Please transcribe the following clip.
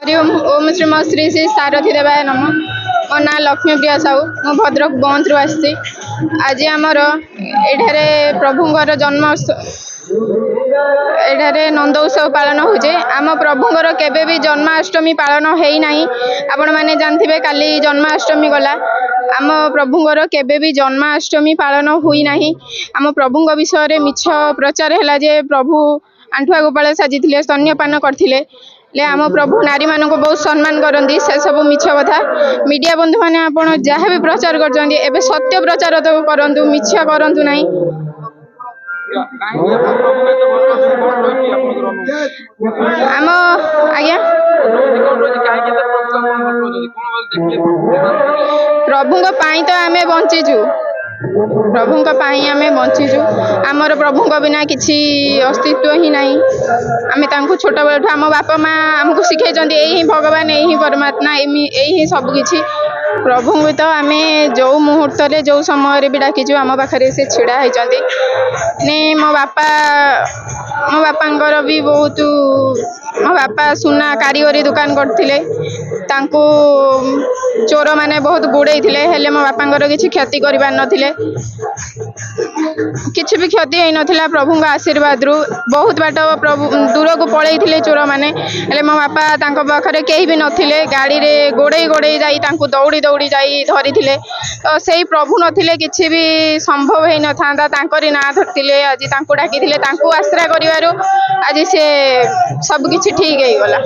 ओम श्री श्री श्री सारथी देवाय नम। मो ना लक्ष्मीप्रिया साहू मो भद्रक बंद आसी। आज आमर एठारे प्रभुंर जन्म एठारे नंद उत्सव पालन होचे। आम प्रभुंर केबे भी जन्माष्टमी पालन होना। आपण मैंने जानते काली जन्माष्टमी गला। आम प्रभुंर केबे भी जन्माष्टमी पालन हुई ना। आम प्रभुंग विषय मिछ प्रचार है जे प्रभु आंठुआ गोपाल साजी स्तन्यपान करथिले। आम प्रभु नारी मान को बहुत सम्मान करती से सब मिछ कथा। मीडिया बंधु मैंने आप जहाँ भी प्रचार कर सत्य प्रचार तो करूँ मिछ करूँ ना। आम आज्ञा प्रभु तो आम बंचीचु। प्रभु आम बंचीचु। आमर प्रभु बिना किसी अस्तित्व ही ना। आम छोट बेलू आम बापा माँ आमको शिखे यही भगवान यही परमात्मा यही सबकि। प्रभु तो आम जो मुहूर्त जो समय भी डाकीचु आम पाखे से छिड़ा होती। मो बापा भी बहुत मो बापा सुना कारीगरी दुकान करथिले। तांको चोर माने बहुत गुड़े हेले मो बापा किसी क्षति कर नथिले। किसी भी क्षति हो नथिला प्रभु आशीर्वाद रु। बहुत बाट प्रभु दूर को पलैथिले चोर माने हेले मो बापा तांको पाखरे केही भी नथिले। गाड़ी रे गोड़े गोड़े जाई तांको दौड़ी दौड़ी जाई धरिथिले। तो सेही प्रभु नथिले किसी भी संभव हो नथांदा। तांकरी ना धरतिले आज तांको डाकिथिले। तांको आश्रा करिवारु आज से सब किछि ठीक हो गला।